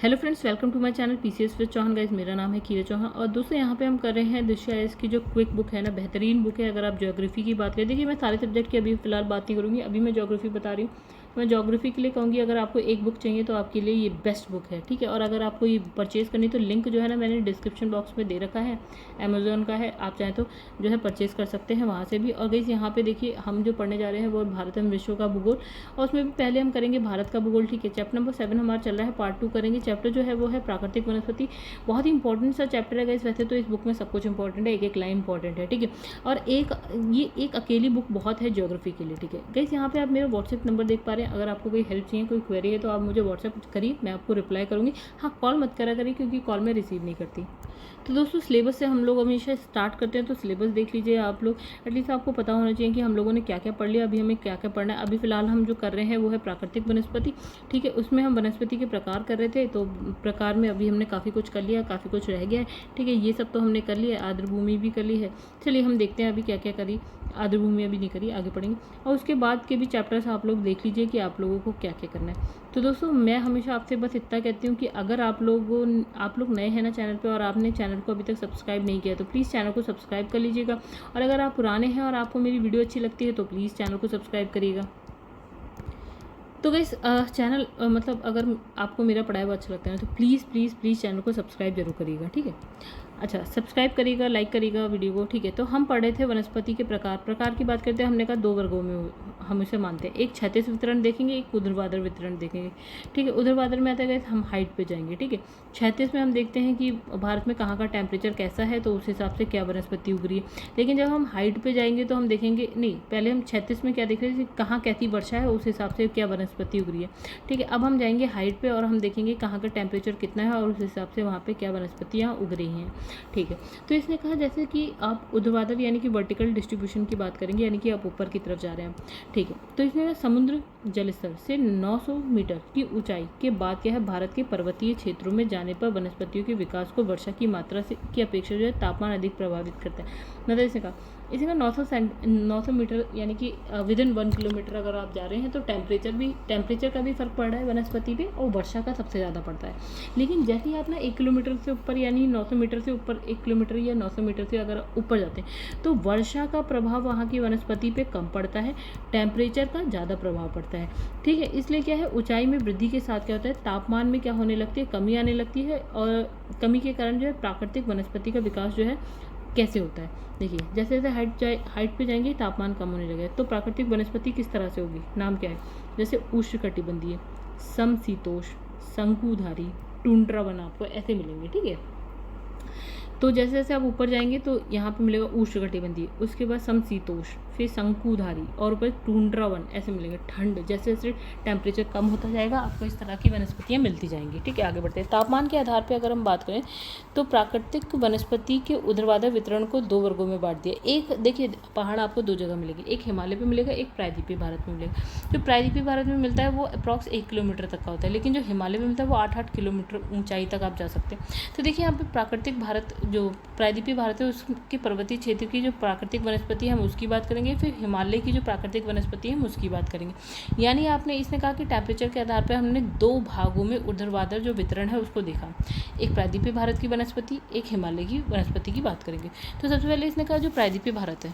Hello friends, welcome to my channel PCS with Chauhan. Guys, मेरा नाम है कीरा चौहान और दोस्तों यहाँ पे हम कर रहे हैं दिशा एस की जो क्विक बुक है ना, बेहतरीन बुक है। अगर आप ज्योग्राफी की बात करें, देखिए मैं सारे सब्जेक्ट की अभी फिलहाल बात नहीं करूँगी, अभी मैं ज्योग्राफी बता रही हूँ। मैं ज्योग्राफी के लिए कहूँगी, अगर आपको एक बुक चाहिए तो आपके लिए ये बेस्ट बुक है, ठीक है। और अगर आपको ये परचेज़ करनी तो लिंक जो है ना मैंने डिस्क्रिप्शन बॉक्स में दे रखा है, अमेजोन का है, आप चाहें तो जो है परचेज़ कर सकते हैं वहाँ से भी। और गाइस यहाँ पे देखिए हम जो पढ़ने जा रहे हैं वो भारत एवं विश्व का भूगोल, और उसमें भी पहले हम करेंगे भारत का भूगोल, ठीक है। चैप्टर नंबर 7 हमारा चल रहा है, पार्ट 2 करेंगे। चैप्टर जो है वो है प्राकृतिक वनस्पति। बहुत ही इंपॉर्टेंट सा चैप्टर है गाइस। वैसे तो इस बुक में सब कुछ इंपॉर्टेंट है, एक एक लाइन इंपॉर्टेंट है, ठीक है। और ये एक अकेली बुक बहुत है ज्योग्राफी के लिए, ठीक है गाइस। यहाँ पे आप मेरा व्हाट्सएप नंबर देख पा रहे हैं। अगर आपको कोई हेल्प चाहिए, कोई क्वेरी है तो आप मुझे व्हाट्सएप करिए, मैं आपको रिप्लाई करूँगी। हाँ, कॉल मत करा करिए क्योंकि कॉल मैं रिसीव नहीं करती। तो दोस्तों सिलेबस से हम लोग हमेशा स्टार्ट करते हैं, तो सिलेबस देख लीजिए आप लोग। एटलीस्ट आपको पता होना चाहिए कि हम लोगों ने क्या क्या पढ़ लिया, अभी हमें क्या क्या पढ़ना है। अभी फिलहाल हम जो कर रहे हैं वो है प्राकृतिक वनस्पति, ठीक है। उसमें हम वनस्पति के प्रकार कर रहे थे, तो प्रकार में अभी हमने काफ़ी कुछ कर लिया, काफ़ी कुछ रह गया है, ठीक है। ये सब तो हमने कर लिया, आर्द्रभूमि भी कर ली है। चलिए हम देखते हैं अभी क्या क्या करी। आर्द्रभूमि अभी नहीं करी, आगे पढ़ेंगे। और उसके बाद के भी चैप्टर्स आप लोग देख लीजिए कि आप लोगों को क्या क्या करना है। तो दोस्तों मैं हमेशा आपसे बस इतना कहती हूँ कि अगर आप लोग नए हैं ना चैनल पे और आपने चैनल को अभी तक सब्सक्राइब नहीं किया तो प्लीज़ चैनल को सब्सक्राइब कर लीजिएगा। और अगर आप पुराने हैं और आपको मेरी वीडियो अच्छी लगती है तो प्लीज़ चैनल को सब्सक्राइब करिएगा। तो गाइस चैनल मतलब अगर आपको मेरा पढ़ाया हुआ अच्छा लगता है तो प्लीज़ प्लीज़ प्लीज़ चैनल को सब्सक्राइब जरूर करिएगा, ठीक है। अच्छा, सब्सक्राइब करिएगा, लाइक करिएगा वीडियो को, ठीक है। तो हम पढ़े थे वनस्पति के प्रकार की बात करते हैं। हमने कहा दो वर्गों में हम इसे मानते हैं, एक क्षैतिज वितरण देखेंगे, एक ऊर्ध्वाधर वितरण देखेंगे, ठीक है। ऊर्ध्वाधर में आता है गाइस हम हाइट पे जाएंगे, ठीक है। क्षैतिज में हम देखते हैं कि भारत में कहाँ का टेम्परेचर कैसा है, तो उस हिसाब से क्या वनस्पति उग रही है। लेकिन जब हम हाइट पे जाएंगे तो हम देखेंगे, नहीं पहले हम क्षैतिज में क्या देख रहे थे, कहाँ कैसी वर्षा है, उस हिसाब से क्या वनस्पति उग रही है, ठीक है। अब हम जाएंगे हाइट पे और हम देखेंगे कहाँ का टेम्परेचर कितना है और उस हिसाब से वहाँ पे क्या वनस्पतियाँ उग रही हैं, ठीक है। तो इसने कहा जैसे कि आप ऊर्ध्वाधर यानी कि वर्टिकल डिस्ट्रीब्यूशन की बात करेंगे, यानी कि आप ऊपर की तरफ जा रहे हैं, ठीक है। तो इसने कहा समुद्र जल स्तर से 900 मीटर की ऊंचाई के बाद क्या है, भारत के पर्वतीय क्षेत्रों में जाने पर वनस्पतियों के विकास को वर्षा की मात्रा से की अपेक्षा जो है तापमान अधिक प्रभावित करता है। मतलब इसने कहा 900 मीटर यानी कि विदिन 1 किलोमीटर अगर आप जा रहे हैं तो टेम्परेचर का भी फर्क पड़ रहा है वनस्पति पे, और वर्षा का सबसे ज़्यादा पड़ता है। लेकिन जैसे ही आप ना 1 किलोमीटर से ऊपर यानी 900 मीटर से ऊपर 1 किलोमीटर या 900 मीटर से अगर ऊपर जाते हैं तो वर्षा का प्रभाव वहाँ की वनस्पति पे कम पड़ता है, टेम्परेचर का ज़्यादा प्रभाव पड़ता है, ठीक है। इसलिए क्या है, ऊंचाई में वृद्धि के साथ क्या होता है, तापमान में क्या होने लगती है, कमी आने लगती है। और कमी के कारण जो है प्राकृतिक वनस्पति का विकास जो है कैसे होता है, देखिए जैसे जैसे हाइट पे जाएंगे तापमान कम होने लगेगा। तो प्राकृतिक वनस्पति किस तरह से होगी, नाम क्या है, जैसे उष्णकटिबंधीय, समशीतोष्ण, शंकुधारी, टुंड्रा वन आपको ऐसे मिलेंगे, ठीक है। तो जैसे जैसे आप ऊपर जाएंगे तो यहाँ पे मिलेगा उष्णकटिबंधीय, उसके बाद समशीतोष्ण, फिर शंकुधारी और ऊपर टुंड्रा वन ऐसे मिलेंगे ठंड। जैसे जैसे टेम्परेचर कम होता जाएगा आपको इस तरह की वनस्पतियाँ मिलती जाएंगी, ठीक है। आगे बढ़ते हैं। तापमान के आधार पर अगर हम बात करें तो प्राकृतिक वनस्पति के ऊर्ध्वाधर वितरण को 2 वर्गों में बांट दिया। एक देखिए पहाड़ आपको 2 जगह मिलेगी, एक हिमालय पे मिलेगा, एक प्रायद्वीपीय भारत में मिलेगा। जो प्रायद्वीपीय भारत में मिलता है वो अप्रॉक्स 1 किलोमीटर तक का होता है, लेकिन जो हिमालय में मिलता है वो 8-8 किलोमीटर ऊंचाई तक आप जा सकते हैं। तो देखिए यहाँ पे प्राकृतिक भारत जो प्रायद्वीपीय भारत है उसके पर्वतीय क्षेत्र की जो प्राकृतिक वनस्पति है हम उसकी बात करेंगे, फिर हिमालय की जो प्राकृतिक वनस्पति है हम उसकी बात करेंगे। यानी आपने इसने कहा कि टेम्परेचर के आधार पर हमने 2 भागों में ऊर्ध्वाधर जो वितरण है उसको देखा, एक प्रायद्वीपीय भारत की वनस्पति, एक हिमालय की वनस्पति की बात करेंगे। तो सबसे पहले इसने कहा जो प्रायद्वीपीय भारत है,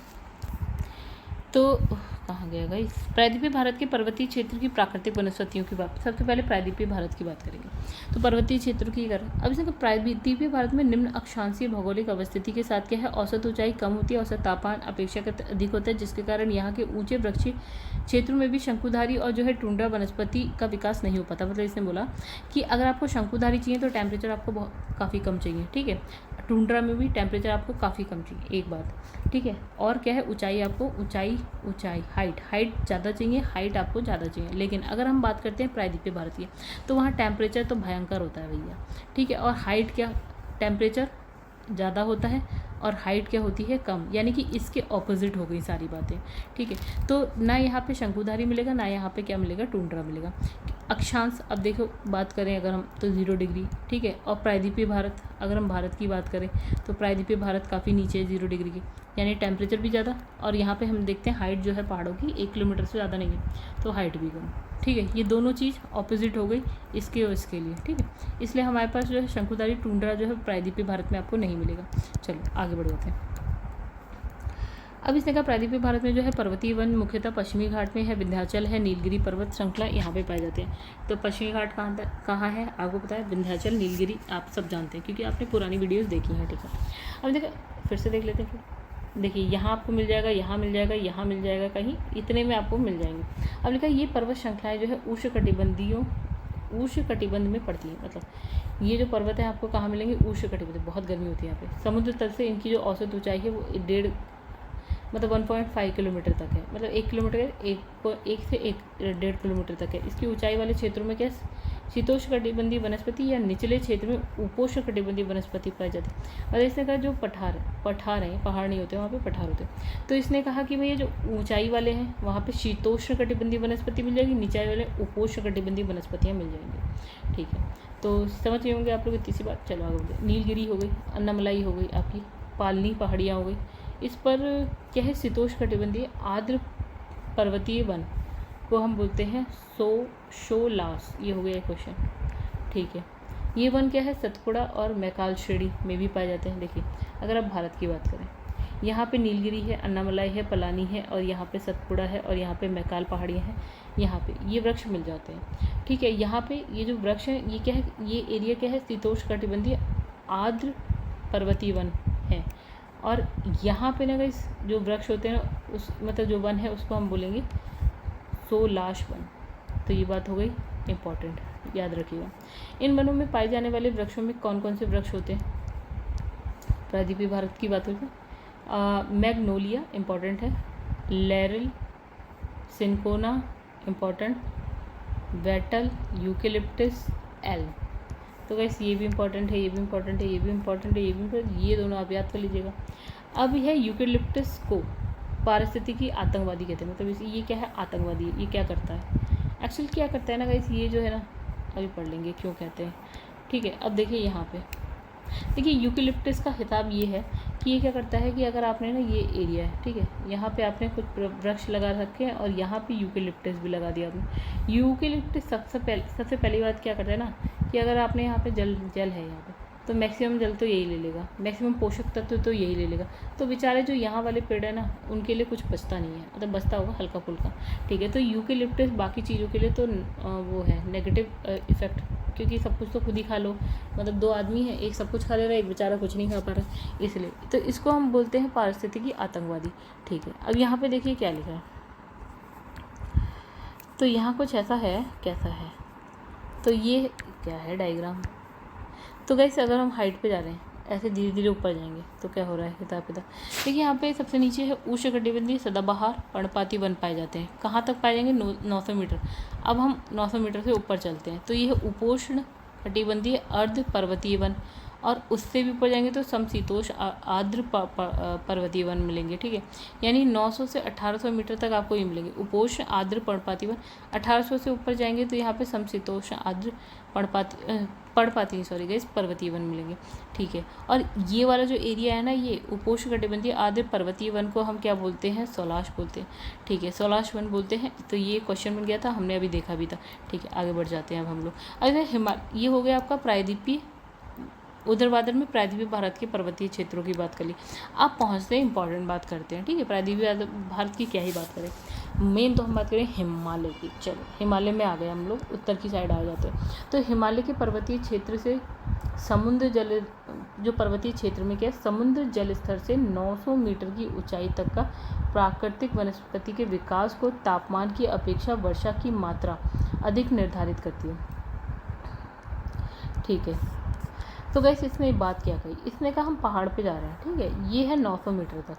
तो कहाँ गया गाइस, प्रायद्वीपीय भारत के पर्वतीय क्षेत्र की प्राकृतिक वनस्पतियों की बात, सबसे पहले प्रायद्वीपीय भारत की बात करेंगे। तो पर्वतीय क्षेत्र की अगर अब इसमें प्रायद्वीपीय भारत में निम्न अक्षांशीय भौगोलिक अवस्थिति के साथ क्या है, औसत ऊंचाई कम होती है, औसत तापमान अपेक्षाकृत अधिक होता है, जिसके कारण यहाँ के ऊंचे वृक्षीय क्षेत्रों में भी शंकुधारी और जो है टुंड्रा वनस्पति का विकास नहीं हो पाता। मतलब इसने बोला कि अगर आपको शंकुधारी चाहिए तो टेम्परेचर आपको काफ़ी कम चाहिए, ठीक है। टुंड्रा में भी टेम्परेचर आपको काफ़ी कम चाहिए, एक बात, ठीक है। और क्या है, ऊंचाई आपको ऊंचाई हाइट ज़्यादा चाहिए, हाइट आपको ज़्यादा चाहिए। लेकिन अगर हम बात करते हैं प्रायद्वीपीय भारत की तो वहाँ टेम्परेचर तो भयंकर होता है भैया, ठीक है। और हाइट क्या, टेम्परेचर ज़्यादा होता है और हाइट क्या होती है, कम, यानी कि इसके ऑपोजिट हो गई सारी बातें, ठीक है। तो ना यहाँ पे शंकुधारी मिलेगा, ना यहाँ पे क्या मिलेगा, टुंड्रा मिलेगा। अक्षांश अब देखो बात करें अगर हम तो 0 डिग्री, ठीक है। और प्रायद्वीपीय भारत अगर हम भारत की बात करें तो प्रायद्वीपीय भारत काफ़ी नीचे है 0 डिग्री की, यानी टेम्परेचर भी ज़्यादा, और यहाँ पे हम देखते हैं हाइट जो है पहाड़ों की 1 किलोमीटर से ज़्यादा नहीं है, तो हाइट भी कम। ठीक है, ये दोनों चीज़ ऑपोजिट हो गई इसके और इसके लिए। ठीक है, इसलिए हमारे पास जो है शंकुधारी टुंड्रा जो है प्रायद्वीपीय भारत में आपको नहीं मिलेगा। चलो आगे बढ़ जाते हैं। अब इसने कहा प्रायद्वीपीय भारत में जो है पर्वतीय वन मुख्यतः पश्चिमी घाट में है, विंध्याचल है, नीलगिरी पर्वत श्रृंखला यहाँ पे पाए जाते हैं। तो पश्चिमी घाट कहाँ है आपको पता है, विंध्याचल, नीलगिरी आप सब जानते हैं क्योंकि आपने पुरानी वीडियोज़ देखी हैं। ठीक है, अब देखो फिर से देख लेते हैं। फिर देखिए यहाँ आपको मिल जाएगा, यहाँ मिल जाएगा, यहाँ मिल जाएगा, कहीं इतने में आपको मिल जाएंगे। अब लिखा ये पर्वत श्रृंखलाएँ जो है उष्णकटिबंध में पड़ती है। मतलब ये जो पर्वत है आपको कहाँ मिलेंगे, उष्णकटिबंध। बहुत गर्मी होती है यहाँ पे। समुद्र तल से इनकी जो औसत ऊंचाई है वो 1.5 किलोमीटर तक है। मतलब 1 किलोमीटर, एक से 1.5 किलोमीटर तक है। इसकी ऊंचाई वाले क्षेत्रों में क्या शीतोष्णकटिबंधीय वनस्पति या निचले क्षेत्र में उपोष्णकटिबंधीय वनस्पति पाई जाती है। और इसने कहा जो पठार है, पहाड़ नहीं होते वहाँ पे पठार होते हैं। तो इसने कहा कि भैया जो ऊंचाई वाले हैं वहाँ पे शीतोष्णकटिबंधीय वनस्पति मिल जाएगी, निचाई वाले उपोष्णकटिबंधीय वनस्पतियाँ मिल जाएंगी। ठीक है, तो समझ गए होंगे आप लोग इतनी सी बात। चलो आगे बढ़ते। नीलगिरी हो गई, अन्नामलाई हो गई, आपकी पालनी पहाड़ियाँ हो गई। इस पर क्या है, शीतोष्णकटिबंधीय आर्द्र पर्वतीय वन को हम बोलते हैं शोलास। ये हो गया क्वेश्चन। ठीक है, ये वन क्या है, सतपुड़ा और मैकाल श्रेणी में भी पाए जाते हैं। देखिए अगर आप भारत की बात करें, यहाँ पे नीलगिरी है, अन्नामलाई है, पलानी है, और यहाँ पे सतपुड़ा है, और यहाँ पे मैकाल पहाड़ियाँ हैं। यहाँ पे ये वृक्ष मिल जाते हैं। ठीक है, यहाँ पे ये जो वृक्ष हैं ये क्या है, ये एरिया क्या है, शीतोष्णकटिबंधीय आर्द्र पर्वतीय वन है। और यहाँ पे ना गाइस जो वृक्ष होते हैं ना, उस मतलब जो वन है उसको हम बोलेंगे सोलाश वन। तो ये बात हो गई इम्पॉर्टेंट, याद रखिएगा। इन वनों में पाए जाने वाले वृक्षों में कौन कौन से वृक्ष होते हैं, प्रायद्वीपीय भारत की बात होती है। मैग्नोलिया इम्पॉर्टेंट है, laurel, cinchona important, wattle, eucalyptus, elm. तो गाइस ये भी इम्पॉर्टेंट है, ये भी इम्पॉर्टेंट है, ये भी इम्पॉर्टेंट है, ये भी इम्पॉर्टेंट, ये दोनों आप याद कर लीजिएगा। अब है यूकेलिप्टस को पारिस्थितिकी आतंकवादी कहते हैं। मतलब ये क्या है, आतंकवादी है। ये क्या करता है, एक्चुअली क्या करता है ना गाइस, ये जो है ना अभी पढ़ लेंगे क्यों कहते हैं। ठीक है, अब देखिए यहाँ पे देखिए यूकेलिप्टस का खिताब ये है कि ये क्या करता है कि अगर आपने ना ये एरिया है, ठीक है, यहाँ पे आपने कुछ वृक्ष लगा रखे हैं और यहाँ पे यूकेलिप्टस भी लगा दिया आपने। यूकेलिप्टस सबसे पहली बात क्या करता है ना कि अगर आपने यहाँ पे जल है यहाँ पे, तो मैक्सिमम जल तो यही ले लेगा, मैक्सिमम पोषक तत्व तो यही ले लेगा। तो बेचारे जो यहाँ वाले पेड़ है ना उनके लिए कुछ बचता नहीं है, मतलब बचता होगा हल्का फुल्का। ठीक है, तो यूकेलिप्टस बाकी चीज़ों के लिए तो वो है नेगेटिव इफेक्ट, क्योंकि सब कुछ तो खुद ही खा लो। मतलब 2 आदमी हैं, एक सब कुछ खा ले रहा है, एक बेचारा कुछ नहीं खा पा रहा, इसलिए तो इसको हम बोलते हैं पारिस्थितिकी आतंकवादी। ठीक है, अब यहाँ पे देखिए क्या लिखा है, तो यहाँ कुछ ऐसा है, कैसा है, तो ये क्या है डायग्राम। तो गाइस अगर हम हाइट पे जा रहे हैं, ऐसे धीरे धीरे ऊपर जाएंगे तो क्या हो रहा है, हिसाब किताब देखिए। यहाँ पे सबसे नीचे है उष्णकटिबंधीय सदाबहार पर्णपाती वन पाए जाते हैं। कहाँ तक पाए जाएंगे, 900 मीटर। अब हम 900 मीटर से ऊपर चलते हैं, तो ये है उपोष्ण कटिबंधीय अर्ध पर्वतीय वन, और उससे भी ऊपर जाएंगे तो समशीतोष्ण आर्द्र पर्वतीय वन मिलेंगे। ठीक है, यानी 900 से 1800 मीटर तक आपको ये मिलेंगे उपोष्ण आर्द्र पर्णपाती वन। 1800 से ऊपर जाएंगे तो यहाँ पे समशीतोष्ण आर्द्र पर्वतीय वन मिलेंगे। ठीक है, और ये वाला जो एरिया है ना, ये उपोष्णकटिबंधीय आर्द्र पर्वतीय वन को हम क्या बोलते हैं, सोलाश बोलते हैं। ठीक है, सोलाश वन बोलते हैं। तो ये क्वेश्चन बन गया था, हमने अभी देखा भी था। ठीक है, आगे बढ़ जाते हैं अब हम लोग। अगर ये हो गया आपका प्रायद्वीपीय, ऊर्ध्वाधर में प्रायद्वीपीय भारत के पर्वतीय क्षेत्रों की बात कर ली। अब पहुँचते हैं इंपॉर्टेंट बात करते हैं। ठीक है, प्रायद्वीपीय भारत की क्या ही बात करें, मेन तो हम बात करें हिमालय की। चलो हिमालय में आ गए हम लोग, उत्तर की साइड आ जाते हैं। तो हिमालय के पर्वतीय क्षेत्र से समुद्र जल, जो पर्वतीय क्षेत्र में क्या है, समुद्र जल स्तर से 900 मीटर की ऊंचाई तक का प्राकृतिक वनस्पति के विकास को तापमान की अपेक्षा वर्षा की मात्रा अधिक निर्धारित करती है। ठीक है, तो गैस इसने बात क्या कही, इसने कहा हम पहाड़ पे जा रहे हैं। ठीक है, ये है 900 मीटर तक।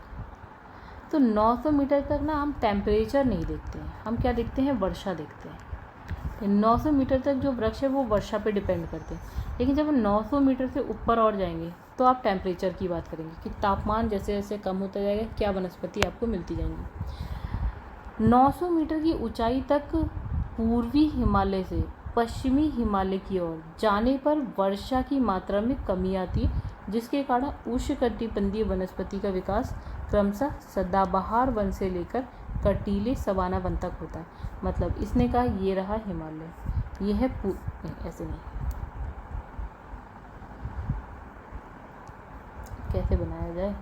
तो 900 मीटर तक ना हम टेम्परेचर नहीं देखते हैं, हम क्या देखते हैं, वर्षा देखते हैं। 900 मीटर तक जो वृक्ष है वो वर्षा पे डिपेंड करते हैं। लेकिन जब हम 900 मीटर से ऊपर और जाएंगे तो आप टेम्परेचर की बात करेंगे कि तापमान जैसे जैसे कम होता जाएगा क्या वनस्पति आपको मिलती जाएंगी। 900 मीटर की ऊंचाई तक पूर्वी हिमालय से पश्चिमी हिमालय की ओर जाने पर वर्षा की मात्रा में कमी आती है, जिसके कारण उष्णकटिबंधीय वनस्पति का विकास क्रमशः सदाबहार वन से लेकर कटीले सवाना वन तक होता है। मतलब इसने कहा ये रहा हिमालय, ये है ऐसे नहीं, कैसे बनाया जाए,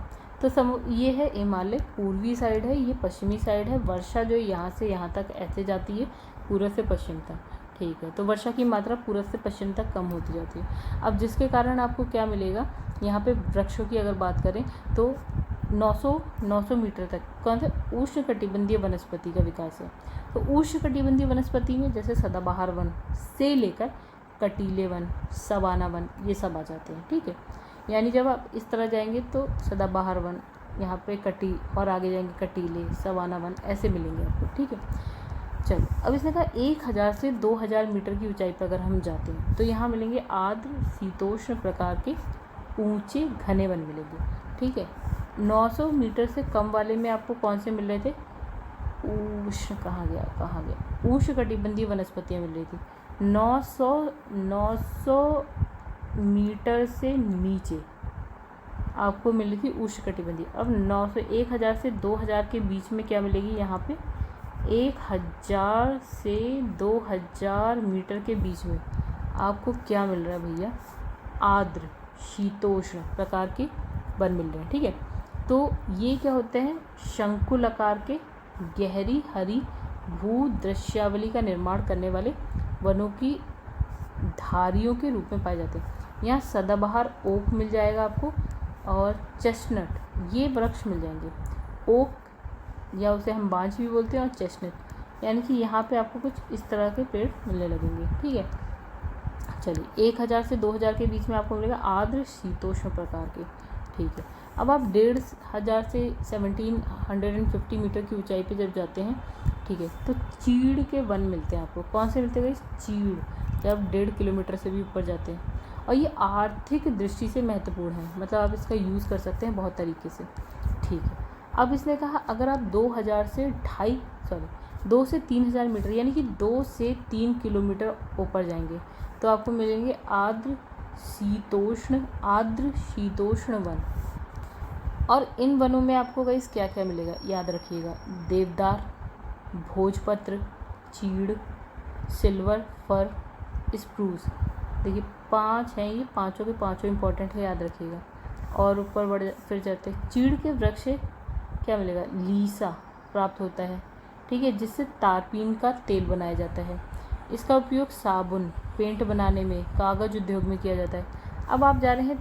तो ये है हिमालय पूर्वी साइड है, ये पश्चिमी साइड है। वर्षा जो यहाँ से यहाँ तक ऐसे जाती है पूर्व से पश्चिम तक, ठीक है। तो वर्षा की मात्रा पूर्व से पश्चिम तक कम होती जाती है। अब जिसके कारण आपको क्या मिलेगा, यहाँ पे वृक्षों की अगर बात करें तो 900 मीटर तक कौन से उष्णकटिबंधीय वनस्पति का विकास है। तो उष्णकटिबंधीय वनस्पति में जैसे सदाबहार वन से लेकर कटीले वन, सवाना वन, ये सब आ जाते हैं, ठीक है। यानी जब आप इस तरह जाएंगे तो सदाबहार वन, यहाँ पे और आगे जाएंगे कटीले, सवाना वन, ऐसे मिलेंगे आपको, ठीक है। चलो अब इसने कहा 1000 से 2000 मीटर की ऊंचाई पर अगर हम जाते हैं तो यहाँ मिलेंगे आर्द्र शीतोष्ण प्रकार के ऊंचे घने वन मिलेंगे, ठीक है। 900 मीटर से कम वाले में आपको कौन से मिल रहे थे, कहाँ गया उष्णकटिबंधीय वनस्पतियाँ मिल रही थी। 900 मीटर से नीचे आपको मिल रही थी उष्णकटिबंधीय। अब 1000 से 2000 के बीच में क्या मिलेगी, यहाँ पे 1000 से 2000 मीटर के बीच में आपको क्या मिल रहा है भैया, आर्द्र शीतोष्ण प्रकार के वन मिल रहे हैं, ठीक है। तो ये क्या होते हैं, शंकुल आकार के गहरी हरी भू दृश्यावली का निर्माण करने वाले वनों की धारियों के रूप में पाए जाते हैं। यहाँ सदाबहार ओक मिल जाएगा आपको और चेस्टनट, ये वृक्ष मिल जाएंगे। ओक या उसे हम बांझ भी बोलते हैं और चेस्टनट, यानी कि यहाँ पे आपको कुछ इस तरह के पेड़ मिलने लगेंगे, ठीक है। चलिए 1000 से 2000 के बीच में आपको मिलेगा आर्द्र शीतोष्ण प्रकार के, ठीक है। अब आप 1500 से 1750 मीटर की ऊंचाई पे जब जाते हैं, ठीक है, तो चीड़ के वन मिलते हैं आपको। कौन से मिलते हैं, चीड़, जब 1.5 किलोमीटर से भी ऊपर जाते हैं। और ये आर्थिक दृष्टि से महत्वपूर्ण है, मतलब आप इसका यूज़ कर सकते हैं बहुत तरीके से, ठीक है। अब इसने कहा अगर आप 2 से 3000 मीटर यानी कि 2 से 3 किलोमीटर ऊपर जाएंगे तो आपको मिलेंगे आर्द्र शीतोष्ण वन। और इन वनों में आपको गाइस क्या क्या मिलेगा, याद रखिएगा, देवदार, भोजपत्र, चीड़, सिल्वर फर, स्प्रूस। देखिए 5 हैं, ये पाँचों के पाँचों इंपॉर्टेंट है, याद रखिएगा। और ऊपर फिर जाते हैं, चीड़ के वृक्ष से क्या मिलेगा, लीसा प्राप्त होता है, ठीक है, जिससे तारपीन का तेल बनाया जाता है। इसका उपयोग साबुन, पेंट बनाने में, कागज़ उद्योग में किया जाता है। अब आप जा रहे हैं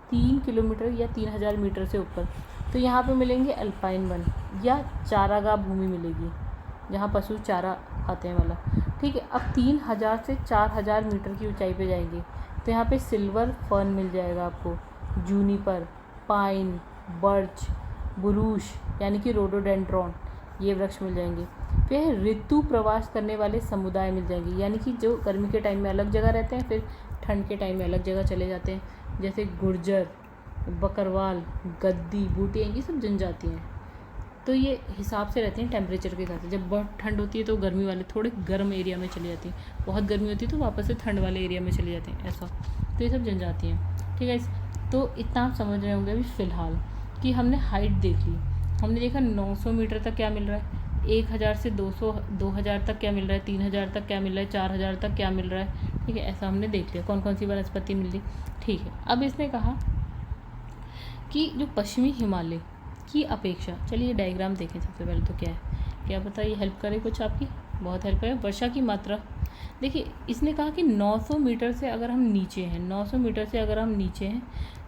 3 किलोमीटर या 3000 मीटर से ऊपर, तो यहाँ पे मिलेंगे अल्पाइन वन या चारागाह भूमि मिलेगी, जहाँ पशु चारा खाते हैं वाला, ठीक है। अब 3000 से 4000 मीटर की ऊंचाई पे जाएंगे तो यहाँ पे सिल्वर फर्न मिल जाएगा आपको, जूनिपर, पाइन, बर्च, बुरूश यानी कि रोडोडेंड्रॉन, ये वृक्ष मिल जाएंगे। फिर ऋतु प्रवास करने वाले समुदाय मिल जाएंगे, यानी कि जो गर्मी के टाइम में अलग जगह रहते हैं, फिर ठंड के टाइम में अलग जगह चले जाते हैं, जैसे गुर्जर, बकरवाल, गद्दी, बूटिया, ये सब जनजाति हैं। तो ये हिसाब से रहते हैं टेम्परेचर के हिसाब से। जब बहुत ठंड होती है तो गर्मी वाले थोड़े गर्म एरिया में चले जाते हैं, बहुत गर्मी होती है तो वापस से ठंड वाले एरिया में चले जाते हैं, ऐसा। तो ये सब जनजाति हैं, ठीक है। तो इतना आप समझ रहे होंगे अभी फ़िलहाल कि हमने हाइट देख ली, हमने देखा 900 मीटर तक क्या मिल रहा है, 1000 से 2000 तक क्या मिल रहा है, 3000 तक क्या मिल रहा है, 4000 तक क्या मिल रहा है, ठीक है। ऐसा हमने देख लिया कौन कौन सी वनस्पति मिल रही, ठीक है। अब इसने कहा कि जो पश्चिमी हिमालय की अपेक्षा, चलिए डायग्राम देखें सबसे पहले तो क्या है, क्या पता ये हेल्प करे कुछ आपकी, बहुत हेल्प करे। वर्षा की मात्रा देखिए, इसने कहा कि 900 मीटर से अगर हम नीचे हैं, 900 मीटर से अगर हम नीचे हैं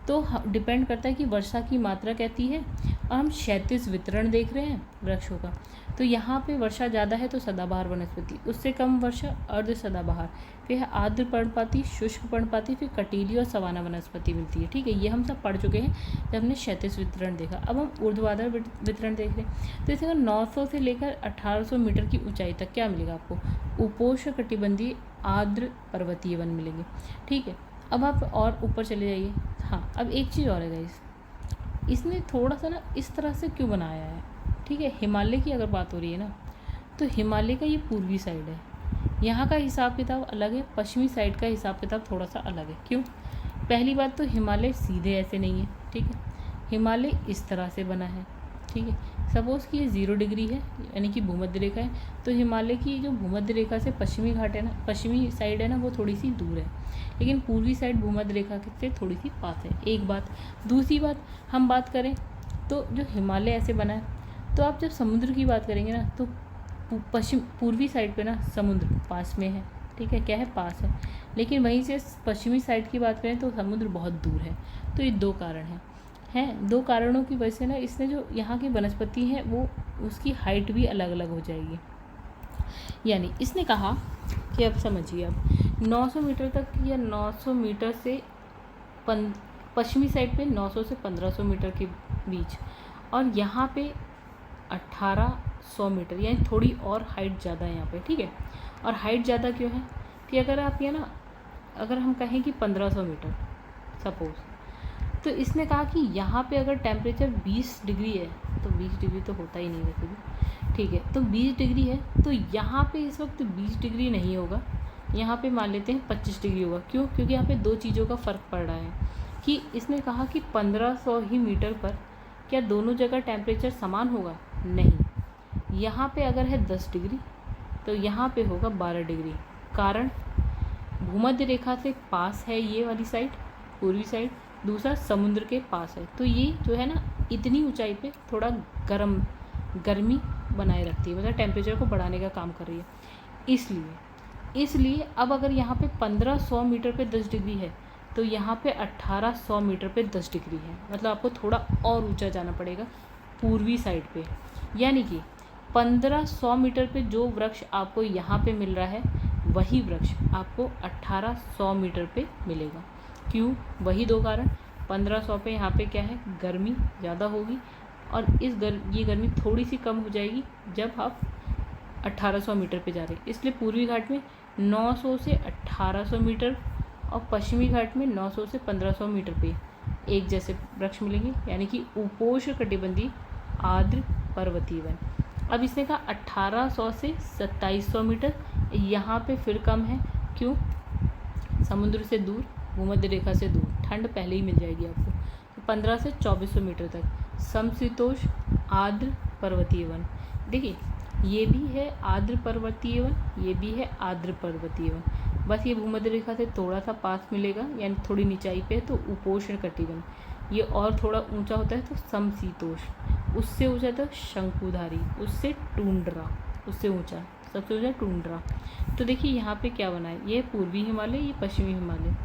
तो डिपेंड करता है कि वर्षा की मात्रा कहती है। और हम क्षैतिज वितरण देख रहे हैं वृक्षों का, तो यहाँ पे वर्षा ज़्यादा है तो सदाबहार वनस्पति, उससे कम वर्षा अर्ध सदाबहार, फिर आर्द्र पर्णपाती, शुष्क पर्णपाती, फिर कटीली और सवाना वनस्पति मिलती है, ठीक है। ये हम सब पढ़ चुके हैं जब हमने क्षैतिज वितरण देखा। अब हम ऊर्ध्वाधर वितरण देख रहे हैं, तो इसमें 900 से लेकर 1800 मीटर की ऊंचाई तक क्या मिलेगा आपको, उपोष्ण कटिबंधीय आर्द्र पर्वतीय वन मिलेंगे, ठीक है। अब आप और ऊपर चले जाइए। हाँ, अब एक चीज़ और है गाइस, इसने थोड़ा सा ना इस तरह से क्यों बनाया है, ठीक है। हिमालय की अगर बात हो रही है ना, तो हिमालय का ये पूर्वी साइड है, यहाँ का हिसाब किताब अलग है, पश्चिमी साइड का हिसाब किताब थोड़ा सा अलग है। क्यों, पहली बात तो हिमालय सीधे ऐसे नहीं है, ठीक है। हिमालय इस तरह से बना है, ठीक है। सपोज़ कि ये 0 डिग्री है, यानी कि भूमध्य रेखा है, तो हिमालय की जो भूमध्य रेखा से पश्चिमी घाट है ना, पश्चिमी साइड है ना, वो थोड़ी सी दूर है, लेकिन पूर्वी साइड भूमध्य रेखा से थोड़ी सी पास है। एक बात। दूसरी बात, हम बात करें तो जो हिमालय ऐसे बना है, तो आप जब समुद्र की बात करेंगे ना, तो पूर्वी साइड पे ना समुद्र पास में है, ठीक है, क्या है, पास है, लेकिन वहीं से पश्चिमी साइड की बात करें तो समुद्र बहुत दूर है। तो ये 2 कारण हैं। 2 कारणों की वजह से ना इसने जो यहाँ की वनस्पति है वो उसकी हाइट भी अलग अलग हो जाएगी। यानी इसने कहा कि अब समझिए, अब 900 मीटर तक या 900 मीटर से पश्चिमी साइड पे 900 से 1500 मीटर के बीच, और यहाँ पे 1800 मीटर, यानी थोड़ी और हाइट ज़्यादा है यहाँ पे, ठीक है। और हाइट ज़्यादा क्यों है कि अगर आप ये ना, अगर हम कहें कि 1500 मीटर सपोज़, तो इसने कहा कि यहाँ पे अगर टेम्परेचर 20 डिग्री है, तो 20 डिग्री तो होता ही नहीं वैसे भी, ठीक है, तो 20 डिग्री है, तो यहाँ पे इस वक्त 20 डिग्री नहीं होगा, यहाँ पे मान लेते हैं 25 डिग्री होगा। क्यों? क्योंकि यहाँ पे 2 चीज़ों का फ़र्क पड़ रहा है कि इसने कहा कि 1500 ही मीटर पर क्या दोनों जगह टेम्परेचर समान होगा? नहीं। यहाँ पे अगर है 10 डिग्री तो यहाँ पे होगा 12 डिग्री। कारण, भूमध्य रेखा से पास है ये वाली साइड, पूर्वी साइड, दूसरा समुद्र के पास है, तो ये जो है ना इतनी ऊंचाई पे थोड़ा गर्मी बनाए रखती है, मतलब टेम्परेचर को बढ़ाने का काम कर रही है। इसलिए अब अगर यहाँ पे 1500 मीटर पे 10 डिग्री है, तो यहाँ पे 1800 मीटर पे 10 डिग्री है, मतलब आपको थोड़ा और ऊंचा जाना पड़ेगा पूर्वी साइड पे। यानी कि 1500 मीटर पे जो वृक्ष आपको यहाँ पे मिल रहा है, वही वृक्ष आपको 1800 मीटर पे मिलेगा। क्यों? वही 2 कारण। 1500 पे यहाँ पे क्या है, गर्मी ज़्यादा होगी, और ये गर्मी थोड़ी सी कम हो जाएगी जब आप 1800 मीटर पे जा रहे हैं। इसलिए पूर्वी घाट में 900 से 1800 मीटर और पश्चिमी घाट में 900 से 1500 मीटर पे एक जैसे वृक्ष मिलेंगे, यानी कि उपोष्णकटिबंधीय आर्द्र पर्वतीय वन। अब इसने कहा 1800 से 2700 मीटर, यहाँ पे फिर कम है। क्यों? समुद्र से दूर, भूमध्य रेखा से दूर, ठंड पहले ही मिल जाएगी आपको। तो 15 से 2400 मीटर तक समशीतोष्ण आर्द्र पर्वतीय वन। देखिए, ये भी है आर्द्र पर्वतीय वन, ये भी है आर्द्र पर्वतीय वन, बस ये भूमध्य रेखा से थोड़ा सा पास मिलेगा, यानी थोड़ी नीचाई पे है, तो उपोष्ण कटिबंध। ये और थोड़ा ऊंचा होता है तो समशीतोष्ण, उससे ऊंचा तो शंकुधारी, उससे टुंड्रा, उससे ऊंचा, सबसे ऊंचा टुंड्रा। तो देखिए यहाँ पे क्या बना है, ये पूर्वी हिमालय, ये पश्चिमी हिमालय।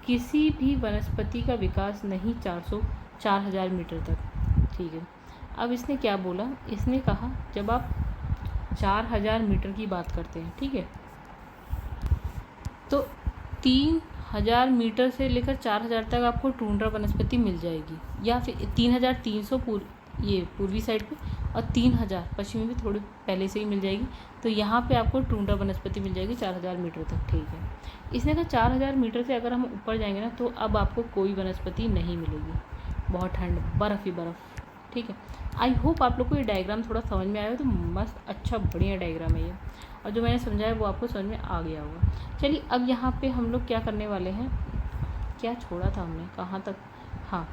किसी भी वनस्पति का विकास नहीं 4000 मीटर तक, ठीक है। अब इसने क्या बोला, इसने कहा जब आप 4000 मीटर की बात करते हैं, ठीक है, तो 3000 मीटर से लेकर 4000 तक आपको टुंड्रा वनस्पति मिल जाएगी, या फिर 3300 पूर्वी साइड पे, और 3000 पश्चिमी में थोड़ी पहले से ही मिल जाएगी। तो यहाँ पे आपको टुंड्रा वनस्पति मिल जाएगी 4000 मीटर तक, ठीक है। इसने कहा 4000 मीटर से अगर हम ऊपर जाएंगे ना, तो अब आपको कोई वनस्पति नहीं मिलेगी, बहुत ठंड, बर्फ़ ही बर्फ़, ठीक है। आई होप आप लोग को ये डायग्राम थोड़ा समझ में आया हो, तो मस्त अच्छा बढ़िया डायग्राम है ये, और जो मैंने समझाया वो आपको समझ में आ गया होगा। चलिए अब यहाँ पे हम लोग क्या करने वाले हैं, क्या छोड़ा था हमने, कहाँ तक, हाँ,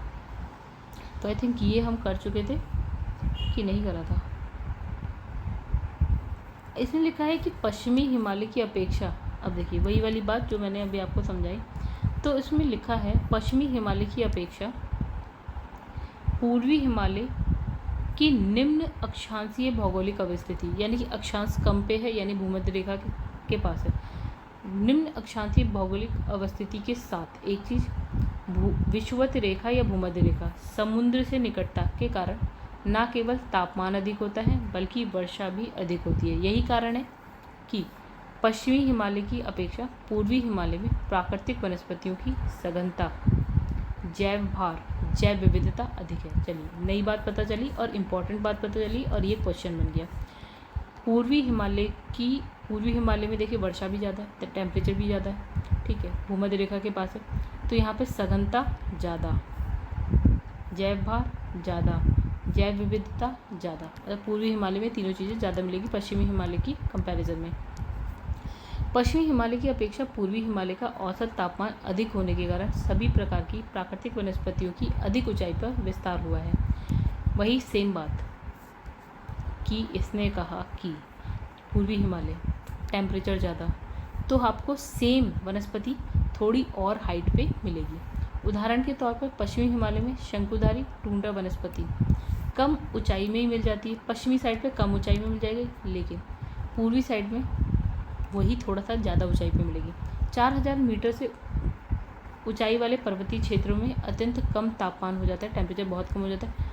तो आई थिंक ये हम कर चुके थे कि नहीं करा था। इसमें लिखा है कि पश्चिमी हिमालय की अपेक्षा, अब देखिए वही वाली बात जो मैंने अभी आपको समझाई, तो इसमें लिखा है पश्चिमी हिमालय की अपेक्षा पूर्वी हिमालय की निम्न अक्षांशीय भौगोलिक अवस्थिति, यानी कि अक्षांश कम पे है, यानी भूमध्य रेखा के पास है, निम्न अक्षांशीय भौगोलिक अवस्थिति के साथ एक चीज़, विषुवत रेखा या भूमध्य रेखा समुद्र से निकटता के कारण न केवल तापमान अधिक होता है बल्कि वर्षा भी अधिक होती है। यही कारण है कि पश्चिमी हिमालय की अपेक्षा पूर्वी हिमालय में प्राकृतिक वनस्पतियों की सघनता, जैव भार, जैव विविधता अधिक है। चलिए नई बात पता चली और इम्पॉर्टेंट बात पता चली, और ये क्वेश्चन बन गया। पूर्वी हिमालय में देखिए वर्षा भी ज़्यादा है, टेम्परेचर भी ज़्यादा है, ठीक है, भूमध्य रेखा के पास है, तो यहाँ पे सघनता ज़्यादा, जैव भार ज़्यादा, जैव विविधता ज़्यादा, मतलब पूर्वी हिमालय में तीनों चीज़ें ज़्यादा मिलेगी पश्चिमी हिमालय की कंपैरिजन में। पश्चिमी हिमालय की अपेक्षा पूर्वी हिमालय का औसत तापमान अधिक होने के कारण सभी प्रकार की प्राकृतिक वनस्पतियों की अधिक ऊंचाई पर विस्तार हुआ है। वही सेम बात कि इसने कहा कि पूर्वी हिमालय टेम्परेचर ज़्यादा, तो आपको सेम वनस्पति थोड़ी और हाइट पे मिलेगी। उदाहरण के तौर पर पश्चिमी हिमालय में शंकुधारी टुंड्रा वनस्पति कम ऊंचाई में ही मिल जाती है। पश्चिमी साइड पे कम ऊंचाई में मिल जाएगी, लेकिन पूर्वी साइड में वही थोड़ा सा ज़्यादा ऊंचाई पे मिलेगी। 4000 मीटर से ऊंचाई वाले पर्वतीय क्षेत्रों में अत्यंत कम तापमान हो जाता है, टेम्परेचर बहुत कम हो जाता है,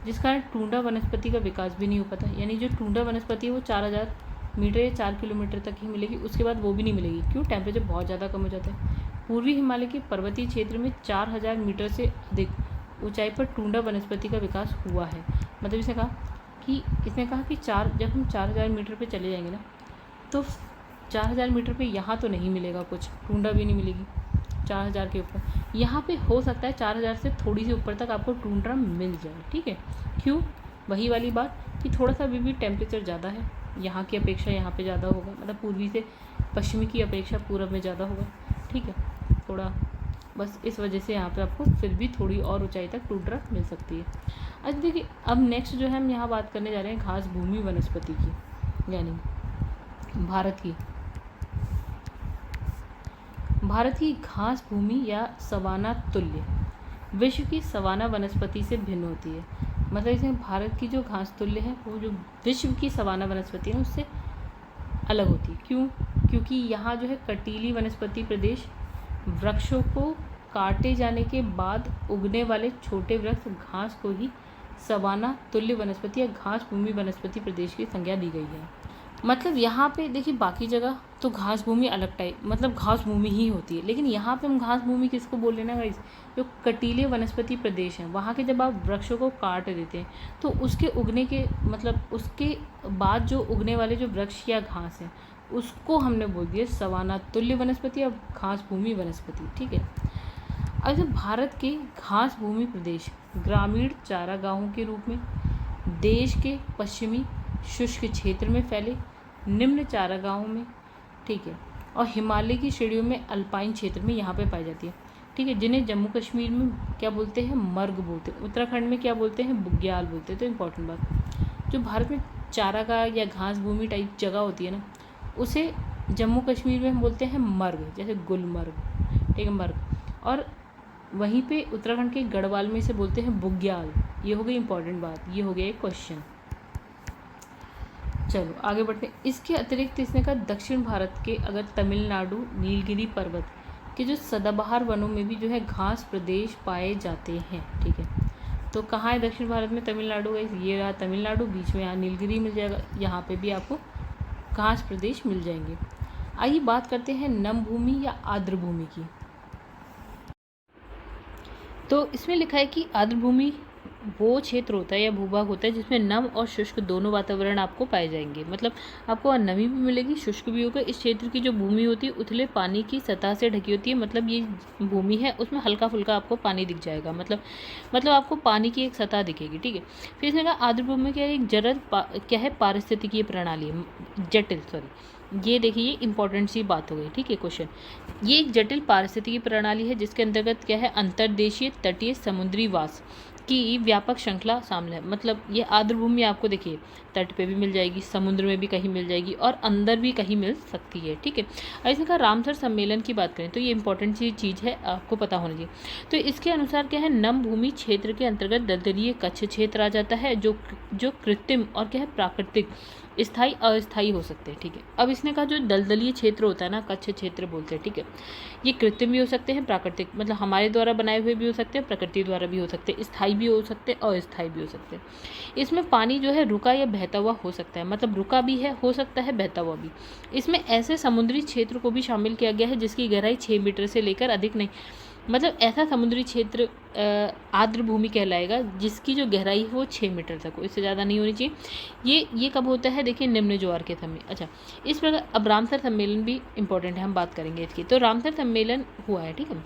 जिस कारण टुंड्रा वनस्पति का विकास भी नहीं हो पाता। यानी जो टुंड्रा वनस्पति है वो 4000 मीटर या 4 किलोमीटर तक ही मिलेगी, उसके बाद वो भी नहीं मिलेगी। क्यों? टेम्परेचर बहुत ज़्यादा कम हो जाता है। पूर्वी हिमालय के पर्वतीय क्षेत्र में 4000 मीटर से अधिक ऊंचाई पर टुंड्रा वनस्पति का विकास हुआ है। मतलब इसने कहा कि जब हम 4000 मीटर पे चले जाएंगे ना, तो 4000 मीटर पे यहाँ तो नहीं मिलेगा कुछ, टुंड्रा भी नहीं मिलेगी 4000 के ऊपर। यहाँ पे हो सकता है 4000 से थोड़ी सी ऊपर तक आपको टुंड्रा मिल जाए, ठीक है। क्यों? वही वाली बात कि थोड़ा सा अभी भी टेम्परेचर ज़्यादा है, यहाँ की अपेक्षा यहाँ पे ज़्यादा होगा, मतलब पूर्वी से पश्चिमी की अपेक्षा पूर्व में ज़्यादा होगा, ठीक है। थोड़ा बस इस वजह से यहाँ पे आपको फिर भी थोड़ी और ऊंचाई तक टुंड्रा मिल सकती है। अच्छा देखिए, अब नेक्स्ट जो है हम यहाँ बात करने जा रहे हैं घास भूमि वनस्पति की, यानी भारत की घास भूमि या सवाना तुल्य विश्व की सवाना वनस्पति से भिन्न होती है। मतलब इसमें भारत की जो घास तुल्य है वो जो विश्व की सवाना वनस्पति है उससे अलग होती है। क्यों? क्योंकि यहाँ जो है कटीली वनस्पति प्रदेश, वृक्षों को काटे जाने के बाद उगने वाले छोटे वृक्ष घास को ही सवाना तुल्य वनस्पति या घास भूमि वनस्पति प्रदेश की संज्ञा दी गई है। मतलब यहाँ पे देखिए, बाकी जगह तो घास भूमि अलग टाइप, मतलब घास भूमि ही होती है, लेकिन यहाँ पे हम घास भूमि किसको बोल रहे हैं ना गाइस, जो कटीले वनस्पति प्रदेश हैं, वहाँ के जब आप वृक्षों को काट देते हैं तो उसके उगने के मतलब उसके बाद जो उगने वाले जो वृक्ष या घास है उसको हमने बोल दिया सवाना तुल्य वनस्पति या घास भूमि वनस्पति, ठीक है। अब भारत के घास भूमि प्रदेश ग्रामीण चारागाहों के रूप में देश के पश्चिमी शुष्क क्षेत्र में फैले निम्न चारागाहों में, ठीक है, और हिमालय की श्रेणियों में अल्पाइन क्षेत्र में यहाँ पे पाई जाती है, ठीक है, जिन्हें जम्मू कश्मीर में क्या बोलते हैं, मर्ग बोलते हैं, उत्तराखंड में क्या बोलते हैं, बुग्याल बोलते हैं। तो इम्पॉर्टेंट बात, जो भारत में चारागाह या घास भूमि टाइप जगह होती है ना, उसे जम्मू कश्मीर में हम बोलते हैं मर्ग, जैसे गुलमर्ग, ठीक है, मर्ग, और वहीं पे उत्तराखंड के गढ़वाल में इसे बोलते हैं बुग्याल। ये हो गई इंपॉर्टेंट बात, ये हो गया एक क्वेश्चन। चलो आगे बढ़ते हैं। इसके अतिरिक्त इसने कहा दक्षिण भारत के अगर तमिलनाडु नीलगिरी पर्वत के जो सदाबहार वनों में भी जो है घास प्रदेश पाए जाते हैं, ठीक है। तो कहाँ है दक्षिण भारत में? तमिलनाडु है, ये रहा तमिलनाडु, बीच में यहाँ नीलगिरी मिल जाएगा, यहाँ पे भी आपको घास प्रदेश मिल जाएंगे। आइए बात करते हैं नम भूमि या आर्द्र भूमि की। तो इसमें लिखा है कि आर्द्र भूमि वो क्षेत्र होता है या भूभाग होता है जिसमें नम और शुष्क दोनों वातावरण आपको पाए जाएंगे। मतलब आपको नमी भी मिलेगी, शुष्क भी होगा। इस क्षेत्र की जो भूमि होती है उथले पानी की सतह से ढकी होती है। मतलब ये भूमि है उसमें हल्का फुल्का आपको पानी दिख जाएगा, मतलब आपको पानी की एक सतह दिखेगी, ठीक है। फिर इसने कहा आर्द्र भूमि क्या है, एक जटिल क्या है, पारिस्थितिकीय प्रणाली है, जटिल, सॉरी, ये देखिए ये इंपॉर्टेंट सी बात हो गई, ठीक है। क्वेश्चन, ये एक जटिल पारिस्थितिकी प्रणाली है जिसके अंतर्गत क्या है, अंतर्देशीय तटीय समुद्री वास की व्यापक श्रृंखला शामिल है। मतलब ये आर्द्र भूमि आपको देखिए तट पे भी मिल जाएगी, समुद्र में भी कहीं मिल जाएगी और अंदर भी कहीं मिल सकती है, ठीक है। और इसने कहा रामसर सम्मेलन की बात करें तो ये इंपॉर्टेंट सी चीज़ है, आपको पता होना चाहिए। तो इसके अनुसार क्या है, नम भूमि क्षेत्र के अंतर्गत दलदलीय कच्छ क्षेत्र आ जाता है जो कृत्रिम और क्या है, प्राकृतिक, स्थायी अस्थायी हो सकते हैं, ठीक है। अब इसने कहा जो दलदलीय क्षेत्र होता है ना, कच्छ क्षेत्र बोलते हैं, ठीक है, ये कृत्रिम भी हो सकते हैं, प्राकृतिक, मतलब हमारे द्वारा बनाए हुए भी हो सकते हैं, प्रकृति द्वारा भी हो सकते हैं, स्थायी भी हो सकते हैं, अस्थायी भी हो सकते हैं। इसमें पानी जो है रुका या बहता हुआ हो सकता है, मतलब रुका भी है, हो सकता है बहता हुआ भी। इसमें ऐसे समुद्री क्षेत्र को भी शामिल किया गया है जिसकी गहराई 6 मीटर से लेकर अधिक नहीं, मतलब ऐसा समुद्री क्षेत्र आर्द्र भूमि कहलाएगा जिसकी जो गहराई है वो 6 मीटर तक हो, इससे ज़्यादा नहीं होनी चाहिए। ये कब होता है, देखिए निम्न ज्वार के समय। अच्छा, इस प्रकार अब रामसर सम्मेलन भी इंपॉर्टेंट है, हम बात करेंगे इसकी। तो रामसर सम्मेलन हुआ है, ठीक है,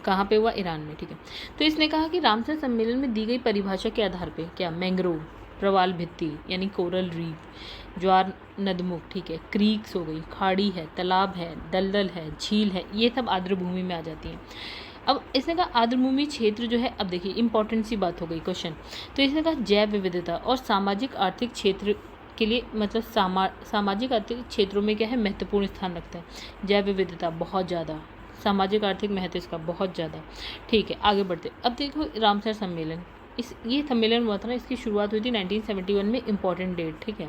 कहाँ पे हुआ, ईरान में, ठीक है। तो इसने कहा कि रामसर सम्मेलन में दी गई परिभाषा के आधार पे क्या, मैंग्रोव, प्रवाल भित्ति यानी कोरल रीफ, ज्वार नदमुख, ठीक है, क्रीक्स हो गई, खाड़ी है, तालाब है, दलदल है, झील है, ये सब आर्द्र भूमि में आ जाती हैं। अब इसने कहा आर्द्र भूमि क्षेत्र जो है, अब देखिए इंपॉर्टेंट सी बात हो गई क्वेश्चन, तो इसने कहा जैव विविधता और सामाजिक आर्थिक क्षेत्र के लिए, मतलब सामाजिक आर्थिक क्षेत्रों में क्या है, महत्वपूर्ण स्थान रखता है। जैव विविधता बहुत ज़्यादा, सामाजिक आर्थिक महत्व इसका बहुत ज़्यादा, ठीक है। आगे बढ़ते, अब देखो रामसर सम्मेलन, ये सम्मेलन हुआ था ना, इसकी शुरुआत हुई थी 1971 में, इंपॉर्टेंट डेट, ठीक है।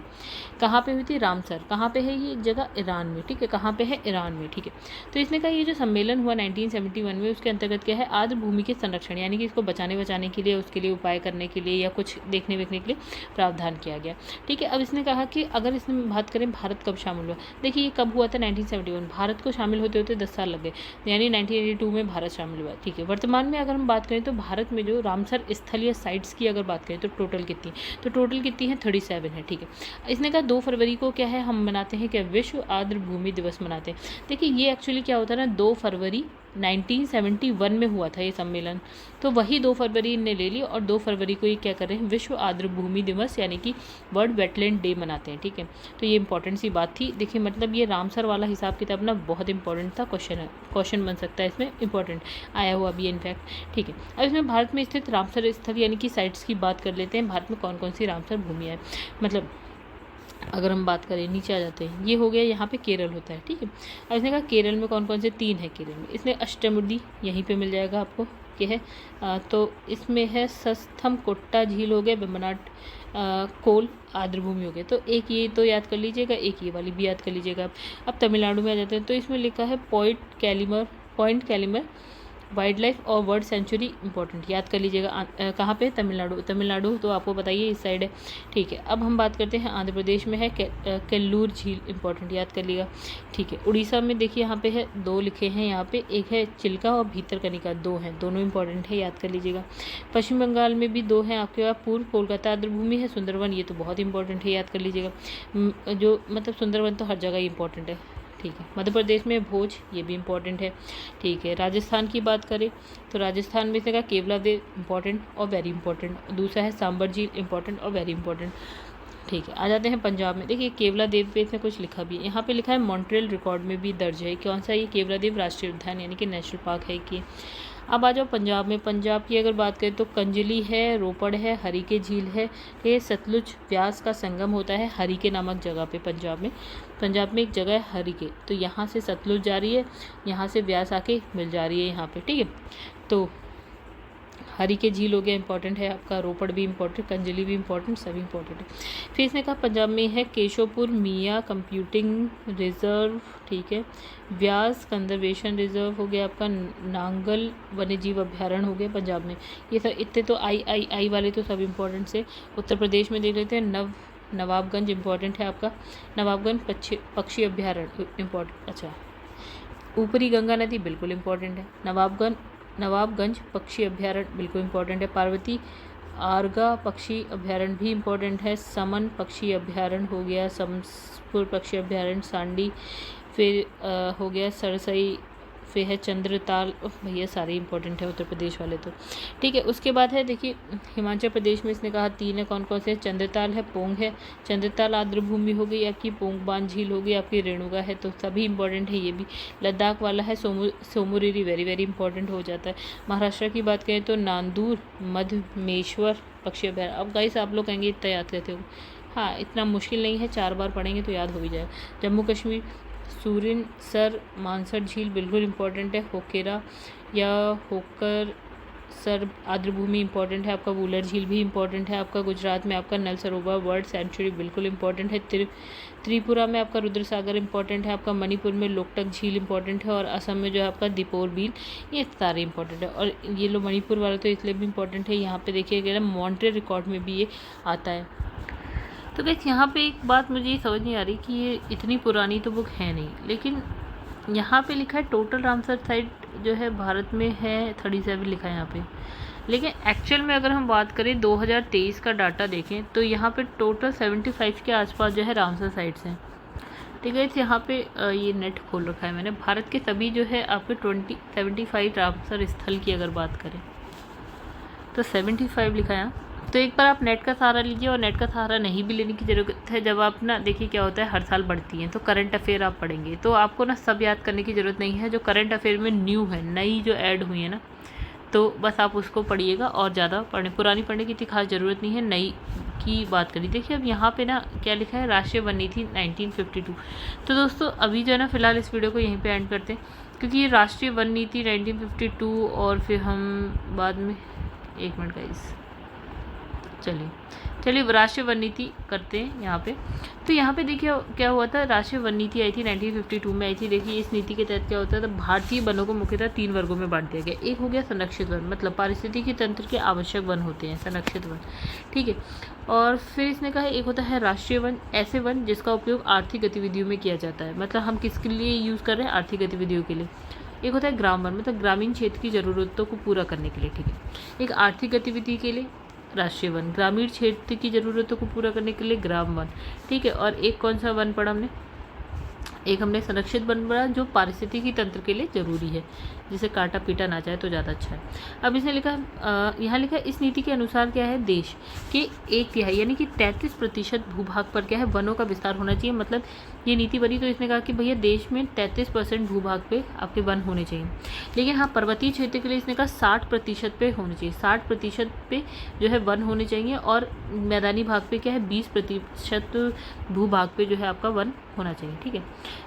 कहाँ पे हुई थी, रामसर, कहाँ पे है ये जगह, ईरान में, ठीक है, कहाँ पे है, ईरान में, ठीक है। तो इसने कहा ये जो सम्मेलन हुआ 1971 में, उसके अंतर्गत क्या है, आर्द्र भूमि के संरक्षण यानी कि इसको बचाने के लिए, उसके लिए उपाय करने के लिए या कुछ देखने वेखने के लिए प्रावधान किया गया, ठीक है। अब इसने कहा कि अगर इसमें बात करें भारत कब शामिल हुआ, देखिए ये कब हुआ था, 1971, भारत को शामिल होते होते 10 साल लग गए, यानी 1982 में भारत शामिल हुआ, ठीक है। वर्तमान में अगर हम बात करें तो भारत में जो रामसर स्थल या साइट्स की अगर बात करें तो टोटल कितनी, तो टोटल कितनी है, 37 है, ठीक है। इसने कहा 2 फरवरी को क्या है, हम मनाते हैं क्या, विश्व आर्द्र भूमि दिवस मनाते हैं। देखिए ये एक्चुअली क्या होता है ना, 2 फरवरी 1971 में हुआ था ये सम्मेलन, तो वही 2 फरवरी ने ले ली और 2 फरवरी को ये क्या कर रहे हैं, विश्व आर्द्र भूमि दिवस यानी कि वर्ल्ड वेटलैंड डे मनाते हैं, ठीक है। तो ये इंपॉर्टेंट सी बात थी। देखिए मतलब ये रामसर वाला हिसाब किताब ना बहुत इंपॉर्टेंट था, क्वेश्चन बन सकता है इसमें, इंपॉर्टेंट आया हुआ भी इनफैक्ट, ठीक है। अब इसमें भारत में स्थित रामसर स्थल यानी कि साइट्स की बात कर लेते हैं। भारत में कौन कौन सी रामसर भूमियाँ है, मतलब अगर हम बात करें, नीचे आ जाते हैं, ये हो गया, यहाँ पे केरल होता है, ठीक है। अब इसने कहा केरल में कौन कौन से 3 है केरल में, इसने अष्टमुडी यहीं पे मिल जाएगा आपको, ये है तो इसमें है सस्थम कोट्टा झील हो गया, वेम्बनाड कोल आर्द्र भूमि हो गया, तो एक ये तो याद कर लीजिएगा, एक ये वाली भी याद कर लीजिएगा। अब तमिलनाडु में आ जाते हैं, तो इसमें लिखा है पॉइंट कैलिमर वाइल्ड लाइफ और वर्ल्ड सेंचुरी, इंपॉर्टेंट याद कर लीजिएगा। कहाँ पे, तमिलनाडु तो आपको बताइए इस साइड है, ठीक है। अब हम बात करते हैं आंध्र प्रदेश में है केल्लूर झील, इंपॉर्टेंट याद कर लीजिएगा, ठीक है। उड़ीसा में देखिए यहाँ पे है 2 लिखे हैं, यहाँ पे एक है चिल्का और भीतरकनिका, 2 हैं, दोनों इंपॉर्टेंट है, याद कर लीजिएगा। पश्चिम बंगाल में भी 2 हैं आपके पास, पूर्व कोलकाता आर्द्र भूमि है, सुंदरवन, ये तो बहुत इंपॉर्टेंट है, याद कर लीजिएगा। जो मतलब सुंदरवन तो हर जगह इंपॉर्टेंट है, ठीक है। मध्य प्रदेश में भोज, ये भी इंपॉर्टेंट है, ठीक है। राजस्थान की बात करें तो राजस्थान में से का केवलादेव इंपॉर्टेंट और वेरी इंपॉर्टेंट, दूसरा है सांबर झील, इंपॉर्टेंट और वेरी इंपॉर्टेंट, ठीक है। आ जाते हैं पंजाब में, देखिए केवलादेव पे इसमें कुछ लिखा भी है, यहाँ पे लिखा है मॉन्ट्रियल रिकॉर्ड में भी दर्ज है, कौन सा, ये केवलादेव राष्ट्रीय उद्यान यानी कि नेशनल पार्क है कि। अब आ जाओ पंजाब में, पंजाब की अगर बात करें तो कंजली है, रोपड़ है, हरीके झील है, ये सतलुज व्यास का संगम होता है हरीके नामक जगह पे। पंजाब में एक जगह है हरीके, तो यहाँ से सतलुज जा रही है, यहाँ से व्यास आके मिल जा रही है यहाँ पे, ठीक है। तो हरीके झील हो गया, इंपॉर्टेंट है आपका, रोपड़ भी इंपॉर्टेंट, कंजली भी इंपॉर्टेंट, सभी इंपॉर्टेंट है। फिर इसने कहा पंजाब में है केशवपुर मियाँ कंप्यूटिंग रिजर्व, ठीक है। व्यास कंजर्वेशन रिजर्व हो गया आपका, नांगल वन्यजीव अभ्यारण्य हो गया पंजाब में। ये सब इतने तो आई वाले तो सब इंपॉर्टेंट से। उत्तर प्रदेश में देख लेते हैं, नवाबगंज इंपॉर्टेंट है आपका, नवाबगंज पक्षी अभ्यारण्य इंपॉर्टेंट, अच्छा। ऊपरी गंगा नदी बिल्कुल इंपॉर्टेंट है, नवाबगंज पक्षी अभ्यारण्य बिल्कुल इंपॉर्टेंट है। पार्वती आरगा पक्षी अभ्यारण्य भी इंपॉर्टेंट है। समन पक्षी अभ्यारण्य हो गया, समसपुर पक्षी अभ्यारण्य, सांडी, फिर हो गया सरसई, फिर है चंद्रताल, भैया सारे इंपॉर्टेंट है उत्तर प्रदेश वाले तो, ठीक है। उसके बाद है देखिए हिमाचल प्रदेश में इसने कहा 3 है, कौन कौन से, चंद्रताल है, पोंग है, चंद्रताल आर्द्र भूमि हो गई आपकी, पोंग बांध झील हो गई आपकी, रेणुका है, तो सभी इंपॉर्टेंट है ये भी। लद्दाख वाला है सोमुरीरी, वेरी वेरी इंपॉर्टेंट हो जाता है। महाराष्ट्र की बात करें तो नांदूर मधमेश्वर पक्षी अभ्यारण्य। अब गाइस आप लोग कहेंगे इतना याद करते हो, हाँ इतना मुश्किल नहीं है, 4 बार पढ़ेंगे तो याद हो भी जाएगा। जम्मू कश्मीर सूरिनसर मानसर झील बिल्कुल इंपॉर्टेंट है। होकेरा या होकर सर आर्द्र भूमि इंपॉर्टेंट है आपका। वूलर झील भी इंपॉर्टेंट है आपका। गुजरात में आपका नल सरोवर वर्ल्ड सेंचुरी बिल्कुल इंपॉर्टेंट है। त्रिपुरा में आपका रुद्र सागर इंपॉर्टेंट है आपका। मणिपुर में लोकटक झील इंपॉर्टेंट है और असम में जो है आपका दीपोर बील, ये सारे इंपॉर्टेंट है। और ये लो मणिपुर वाला तो इसलिए भी इंपॉर्टेंट है, यहाँ पे देखिएगा मॉन्ट्रियल रिकॉर्ड में भी ये आता है। तो गाइस यहाँ पे एक बात मुझे ये समझ नहीं आ रही कि ये इतनी पुरानी तो बुक है नहीं, लेकिन यहाँ पे लिखा है टोटल रामसर साइट जो है भारत में है 37 लिखा है यहाँ पे, लेकिन एक्चुअल में अगर हम बात करें 2023 का डाटा देखें तो यहाँ पे टोटल 75 के आसपास जो है रामसर साइट्स हैं। ठीक है, यहाँ पे ये नेट खोल रखा है मैंने। भारत के सभी जो है आपके 75 रामसर स्थल की अगर बात करें तो 75 लिखा है, तो एक बार आप नेट का सहारा लीजिए, और नेट का सहारा नहीं भी लेने की ज़रूरत है। जब आप ना देखिए क्या होता है, हर साल बढ़ती हैं, तो करंट अफेयर आप पढ़ेंगे, तो आपको ना सब याद करने की ज़रूरत नहीं है। जो करंट अफेयर में न्यू है, नई जो ऐड हुई है ना, तो बस आप उसको पढ़िएगा, और ज़्यादा पुरानी पढ़ने की इतनी खास ज़रूरत नहीं है। नई की बात करिए। देखिए अब यहाँ पे ना क्या लिखा है, राष्ट्रीय वन नीति 1952। तो दोस्तों अभी जो है ना फिलहाल इस वीडियो को यहीं पे एंड करते हैं, क्योंकि ये राष्ट्रीय वन नीति 1952, और फिर हम बाद में, एक मिनट गाइस, चलिए राष्ट्रीय वन नीति करते हैं यहाँ पे। तो यहाँ पे देखिए क्या हुआ था, राष्ट्रीय वन नीति आई थी 1952 में आई थी। देखिए इस नीति के तहत क्या होता है, तो भारतीय वनों को मुख्यतः 3 वर्गों में बांट दिया गया। एक हो गया संरक्षित वन, मतलब पारिस्थितिकी तंत्र के आवश्यक वन होते हैं संरक्षित वन, ठीक है। और फिर इसने कहा एक होता है राष्ट्रीय वन, ऐसे वन जिसका उपयोग आर्थिक गतिविधियों में किया जाता है, मतलब हम किसके लिए यूज़ कर रहे हैं, आर्थिक गतिविधियों के लिए। एक होता है ग्राम वन, मतलब ग्रामीण क्षेत्र की ज़रूरतों को पूरा करने के लिए, ठीक है। एक आर्थिक गतिविधि के लिए राष्ट्रीय वन, ग्रामीण क्षेत्र की ज़रूरतों को पूरा करने के लिए ग्राम वन, ठीक है। और एक कौन सा वन पढ़ा हमने, एक हमने संरक्षित वन पढ़ा जो पारिस्थितिकी तंत्र के लिए ज़रूरी है, जिसे काटा पीटा ना जाए तो ज़्यादा अच्छा है। अब इसने लिखा, यहाँ लिखा इस नीति के अनुसार क्या है, देश के 1/3 यानी कि 33% भूभाग पर क्या है, वनों का विस्तार होना चाहिए। मतलब ये नीति बनी तो इसने कहा कि भैया देश में 33% भूभाग पे आपके वन होने चाहिए। लेकिन हाँ, पर्वतीय क्षेत्र के लिए इसने कहा 60% पे होने चाहिए, 60% पे जो है वन होने चाहिए, और मैदानी भाग पे क्या है 20% भूभाग पे जो है आपका वन होना चाहिए, ठीक है।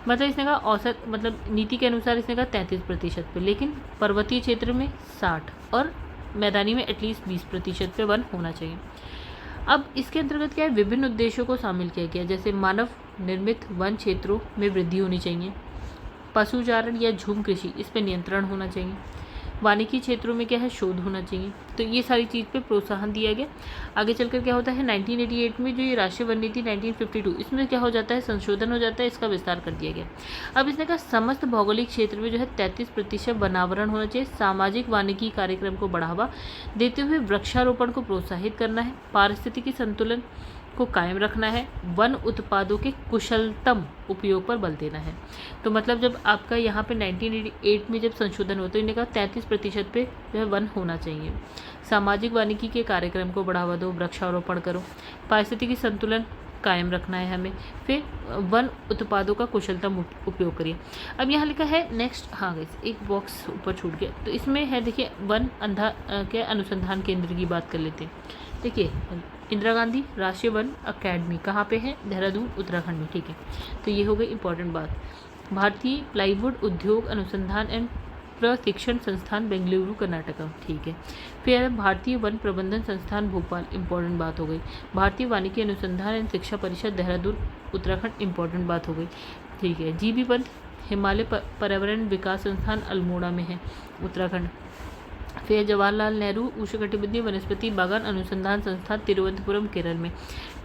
मतलब इसने कहा औसत, मतलब नीति के अनुसार इसने कहा 33% पे, लेकिन पर्वतीय क्षेत्र में 60 और मैदानी में एटलीस्ट 20% पे वन होना चाहिए। अब इसके अंतर्गत क्या है, विभिन्न उद्देश्यों को शामिल किया गया, जैसे मानव निर्मित वन क्षेत्रों में वृद्धि होनी चाहिए, पशुचारण या झूम कृषि इस पर नियंत्रण होना चाहिए, वानिकी क्षेत्रों में क्या है शोध होना चाहिए। तो ये सारी चीज़ पे प्रोत्साहन दिया गया। आगे चलकर क्या होता है, 1988 में जो ये राष्ट्रीय वन नीति 1952, इसमें क्या हो जाता है, संशोधन हो जाता है, इसका विस्तार कर दिया गया। अब इसने कहा समस्त भौगोलिक क्षेत्र में जो है 33% वनावरण होना चाहिए, सामाजिक वानिकी कार्यक्रम को बढ़ावा देते हुए वृक्षारोपण को प्रोत्साहित करना है, पारिस्थितिकी संतुलन को कायम रखना है, वन उत्पादों के कुशलतम उपयोग पर बल देना है। तो मतलब जब आपका यहाँ पे 1988 में जब संशोधन हो तो इन्हें कहा 33% पे जो है वन होना चाहिए, सामाजिक वानिकी के कार्यक्रम को बढ़ावा दो, वृक्षारोपण करो, पारिस्थितिकी संतुलन कायम रखना है हमें, फिर वन उत्पादों का कुशलतम उपयोग करिए। अब यहाँ लिखा है नेक्स्ट, हाँ गाइस एक बॉक्स ऊपर छूट गया, तो इसमें है देखिए वन के अनुसंधान केंद्र की बात कर लेते हैं। देखिए इंदिरा गांधी राष्ट्रीय वन अकेडमी कहाँ पे है, देहरादून उत्तराखंड में, ठीक है। तो ये हो गई इंपॉर्टेंट बात। भारतीय प्लाईवुड उद्योग अनुसंधान एवं प्रशिक्षण संस्थान बेंगलुरु कर्नाटका, ठीक है। फिर भारतीय वन प्रबंधन संस्थान भोपाल, इंपॉर्टेंट बात हो गई। भारतीय वानिकी अनुसंधान एवं शिक्षा परिषद देहरादून उत्तराखंड, इंपॉर्टेंट बात हो गई, ठीक है। जीबी पंत हिमालय पर्यावरण विकास संस्थान अल्मोड़ा में है, उत्तराखंड। फिर जवाहरलाल नेहरू उष्णकटिबंधीय वनस्पति बागान अनुसंधान संस्थान तिरुवनंतपुरम केरल में,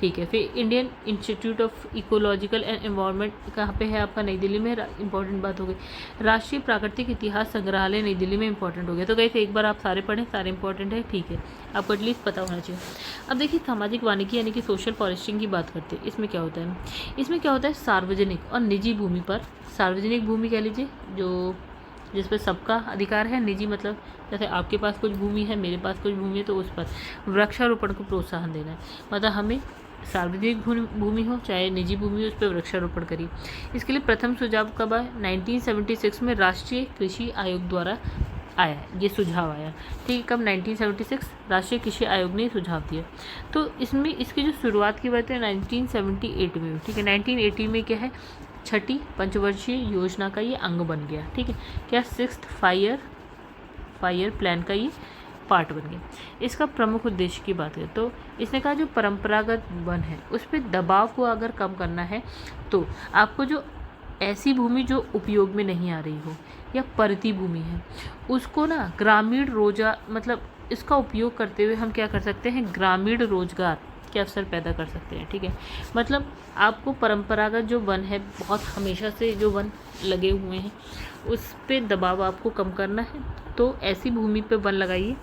ठीक है। फिर Indian institute of ecological and environment कहाँ पे है आपका, नई दिल्ली में, इंपॉर्टेंट बात हो गई। राष्ट्रीय प्राकृतिक इतिहास संग्रहालय नई दिल्ली में, इंपॉर्टेंट हो गया। तो गाइस एक बार आप सारे पढ़ें, सारे इंपॉर्टेंट है, ठीक है, आपको एटलीस्ट पता होना चाहिए। अब देखिए सामाजिक वानिकी यानी कि सोशल फॉरेस्टिंग की बात करते हैं। इसमें क्या होता है, इसमें क्या होता है, सार्वजनिक और निजी भूमि पर, सार्वजनिक भूमि कह लीजिए जो जिस पर सबका अधिकार है, निजी मतलब जैसे आपके पास कुछ भूमि है, मेरे पास कुछ भूमि है, तो उस पर वृक्षारोपण को प्रोत्साहन देना है। मतलब हमें सार्वजनिक भूमि हो चाहे निजी भूमि हो, उस पर वृक्षारोपण करिए। इसके लिए प्रथम सुझाव कब आया, 1976 में राष्ट्रीय कृषि आयोग द्वारा आया, ये सुझाव आया, ठीक है। कब, 1976 राष्ट्रीय कृषि आयोग ने सुझाव दिया। तो इसमें इसकी जो शुरुआत की बात है 1978 में, ठीक है। 1980 में क्या है, छठी पंचवर्षीय योजना का ये अंग बन गया, ठीक है। क्या, 6th 5 ईयर प्लान का ये पार्ट बन गया। इसका प्रमुख उद्देश्य की बात करें तो इसने कहा जो परंपरागत वन है उस पर दबाव को अगर कम करना है तो आपको जो ऐसी भूमि जो उपयोग में नहीं आ रही हो या परती भूमि है उसको ना ग्रामीण रोजगार, मतलब इसका उपयोग करते हुए हम क्या कर सकते हैं, ग्रामीण रोजगार के अवसर पैदा कर सकते हैं, ठीक है। मतलब आपको परंपरागत जो वन है, बहुत हमेशा से जो वन लगे हुए हैं उस पे दबाव आपको कम करना है, तो ऐसी भूमि पे वन लगाइए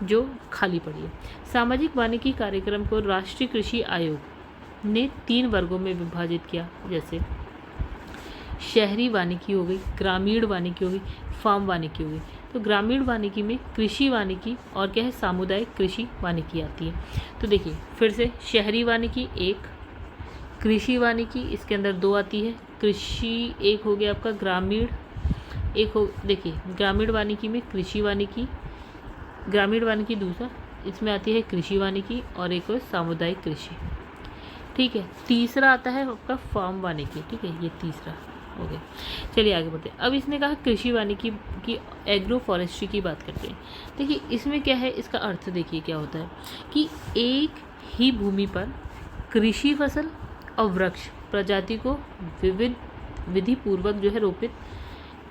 जो खाली पड़ी है। सामाजिक वानिकी कार्यक्रम को राष्ट्रीय कृषि आयोग ने 3 वर्गों में विभाजित किया, जैसे शहरी वानिकी हो गई, ग्रामीण वानिकी हो गई, फार्म वानिकी हो गई। तो ग्रामीण वानिकी में कृषि वानिकी और क्या है, सामुदायिक कृषि वानिकी आती है। तो देखिए फिर से, शहरी वानिकी एक, कृषि वानिकी इसके अंदर दो आती है। कृषि एक हो गया आपका, ग्रामीण एक हो, देखिए ग्रामीण वानिकी में कृषि वानिकी, ग्रामीण वानिकी दूसरा, इसमें आती है कृषि वानिकी और एक और सामुदायिक कृषि। ठीक है, तीसरा आता है आपका फार्म वानिकी। ठीक है, ये तीसरा हो गया। चलिए आगे बढ़ते हैं। अब इसने कहा कृषि वानिकी की एग्रो फॉरेस्ट्री की बात करते हैं। देखिए इसमें क्या है, इसका अर्थ देखिए क्या होता है कि एक ही भूमि पर कृषि फसल और वृक्ष प्रजाति को विधि पूर्वक जो है रोपित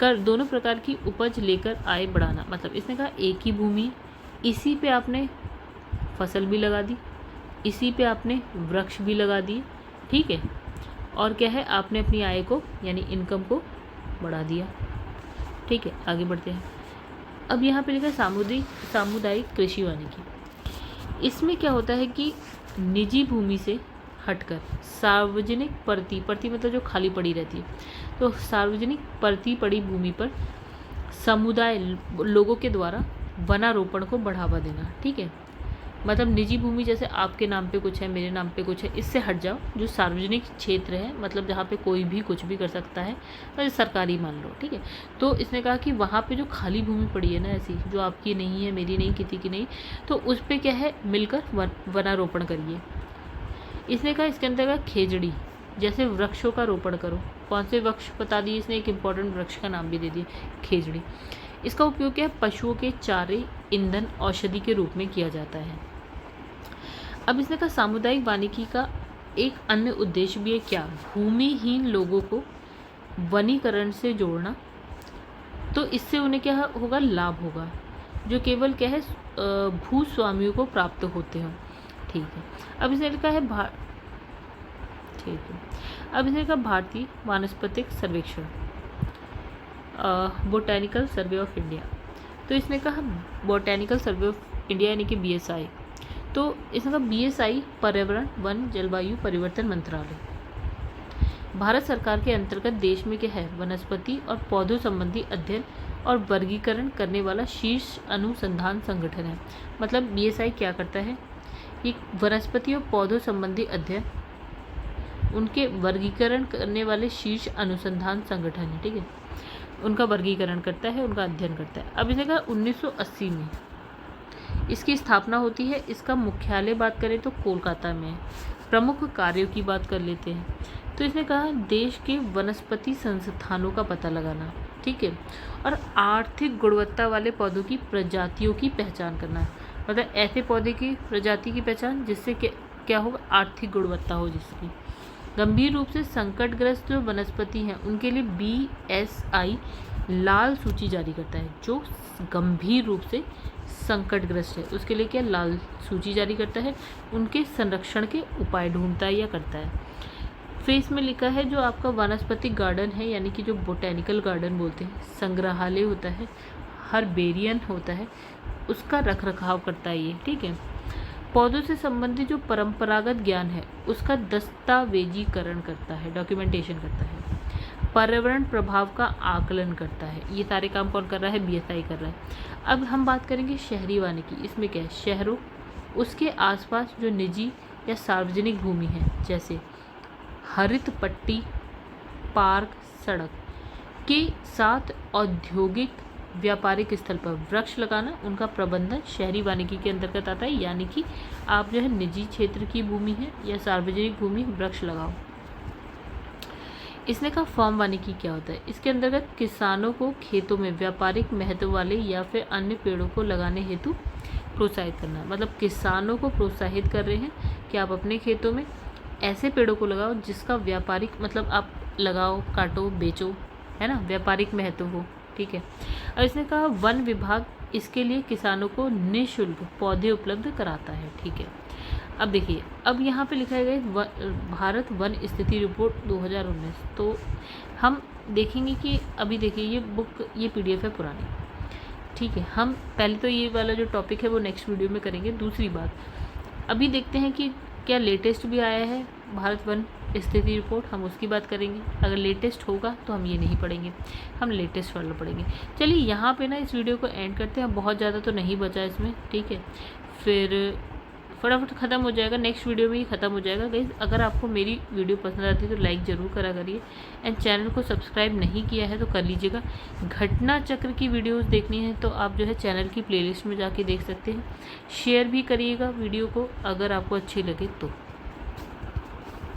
कर दोनों प्रकार की उपज लेकर आय बढ़ाना। मतलब इसने कहा एक ही भूमि, इसी पे आपने फसल भी लगा दी, इसी पे आपने वृक्ष भी लगा दिए। ठीक है, और क्या है, आपने अपनी आय को यानी इनकम को बढ़ा दिया। ठीक है, आगे बढ़ते हैं। अब यहाँ पे लिखा है सामुदायिक कृषि वानिकी। इसमें क्या होता है कि निजी भूमि से हटकर सार्वजनिक परती मतलब जो खाली पड़ी रहती है, तो सार्वजनिक परती पड़ी भूमि पर समुदाय लोगों के द्वारा वनारोपण को बढ़ावा देना। ठीक है, मतलब निजी भूमि जैसे आपके नाम पे कुछ है, मेरे नाम पे कुछ है, इससे हट जाओ। जो सार्वजनिक क्षेत्र है, मतलब जहाँ पे कोई भी कुछ भी कर सकता है, मतलब सरकारी मान लो। ठीक है, तो इसने कहा कि वहाँ पे जो खाली भूमि पड़ी है ना, ऐसी जो आपकी नहीं है, मेरी नहीं, किसी की नहीं, तो उस पर क्या है, मिलकर वनारोपण करिए। इसने कहा इसके अंतर्गत खेजड़ी जैसे वृक्षों का रोपण करो। कौन से वृक्ष बता दिए इसने, एक इम्पॉर्टेंट वृक्ष का नाम भी दे दिए, खेजड़ी। इसका उपयोग क्या है, पशुओं के चारे, ईंधन, औषधि के रूप में किया जाता है। अब इसने कहा सामुदायिक वानिकी का एक अन्य उद्देश्य भी है, क्या, भूमिहीन लोगों को वनीकरण से जोड़ना। तो इससे उन्हें क्या होगा, लाभ होगा, जो केवल क्या है भूस्वामियों को प्राप्त होते हैं। ठीक है, अब इसने लिखा है ठीक है, अब इसने कहा भारतीय वानस्पतिक सर्वेक्षण, बोटैनिकल सर्वे ऑफ इंडिया। तो इसने कहा बोटैनिकल सर्वे ऑफ इंडिया यानी कि BSI। तो इसने कहा BSI पर्यावरण, वन, जलवायु परिवर्तन मंत्रालय भारत सरकार के अंतर्गत देश में क्या है, वनस्पति और पौधों संबंधी अध्ययन और वर्गीकरण करने वाला शीर्ष अनुसंधान संगठन है। मतलब BSI क्या करता है, ये वनस्पति और पौधों संबंधी अध्ययन, उनके वर्गीकरण करने वाले शीर्ष अनुसंधान संगठन है। ठीक है, उनका वर्गीकरण करता है, उनका अध्ययन करता है। अब इसे कहा 1980 में इसकी स्थापना होती है। इसका मुख्यालय बात करें तो कोलकाता में है। प्रमुख कार्यों की बात कर लेते हैं। तो इसने कहा देश के वनस्पति संस्थानों का पता लगाना, ठीक है, और आर्थिक गुणवत्ता वाले पौधों की प्रजातियों की पहचान करना। मतलब ऐसे पौधे की प्रजाति की पहचान जिससे क्या होगा, आर्थिक गुणवत्ता हो जिसकी। गंभीर रूप से संकटग्रस्त जो वनस्पति हैं उनके लिए BSI लाल सूची जारी करता है। जो गंभीर रूप से संकटग्रस्त है उसके लिए क्या, लाल सूची जारी करता है, उनके संरक्षण के उपाय ढूंढता है या करता है। फिर इसमें लिखा है जो आपका वानस्पतिक गार्डन है, यानी कि जो बोटेनिकल गार्डन बोलते हैं, संग्रहालय होता है, हर्बेरियन होता है, उसका रखरखाव करता है ये। ठीक है, पौधों से संबंधित जो परंपरागत ज्ञान है उसका दस्तावेजीकरण करता है, डॉक्यूमेंटेशन करता है, पर्यावरण प्रभाव का आकलन करता है। ये सारे काम कौन कर रहा है, BSI कर रहा है। अब हम बात करेंगे शहरी वानिकी। इसमें क्या है, शहरों उसके आसपास जो निजी या सार्वजनिक भूमि है, जैसे हरित पट्टी, पार्क, सड़क के साथ औद्योगिक व्यापारिक स्थल पर वृक्ष लगाना, उनका प्रबंधन शहरी वानिकी के अंतर्गत आता है। यानी कि आप जो है निजी क्षेत्र की भूमि है या सार्वजनिक भूमि, वृक्ष लगाओ। इसने कहा फार्म वानिकी क्या होता है, इसके अंतर्गत किसानों को खेतों में व्यापारिक महत्व वाले या फिर अन्य पेड़ों को लगाने हेतु प्रोत्साहित करना। मतलब किसानों को प्रोत्साहित कर रहे हैं कि आप अपने खेतों में ऐसे पेड़ों को लगाओ जिसका व्यापारिक मतलब आप लगाओ, काटो, बेचो, है ना, व्यापारिक महत्व हो। ठीक है, और इसने कहा वन विभाग इसके लिए किसानों को निःशुल्क पौधे उपलब्ध कराता है। ठीक है, अब देखिए, अब यहाँ पे लिखा गया भारत वन स्थिति रिपोर्ट 2019। तो हम देखेंगे कि अभी देखिए ये बुक, ये PDF है पुरानी। ठीक है, हम पहले तो ये वाला जो टॉपिक है वो नेक्स्ट वीडियो में करेंगे। दूसरी बात, अभी देखते हैं कि क्या लेटेस्ट भी आया है भारत वन स्थिति रिपोर्ट, हम उसकी बात करेंगे। अगर लेटेस्ट होगा तो हम ये नहीं पढ़ेंगे, हम लेटेस्ट वाला पढ़ेंगे। चलिए यहाँ पे ना इस वीडियो को एंड करते हैं, बहुत ज़्यादा तो नहीं बचा इसमें, ठीक है, फिर फटाफट ख़त्म हो जाएगा, नेक्स्ट वीडियो में ही ख़त्म हो जाएगा। गाइस अगर आपको मेरी वीडियो पसंद आती है तो लाइक ज़रूर करा करिए, एंड चैनल को सब्सक्राइब नहीं किया है तो कर लीजिएगा। घटना चक्र की वीडियोस देखनी है तो आप जो है चैनल की प्लेलिस्ट में जाके देख सकते हैं। शेयर भी करिएगा वीडियो को अगर आपको अच्छी लगे तो।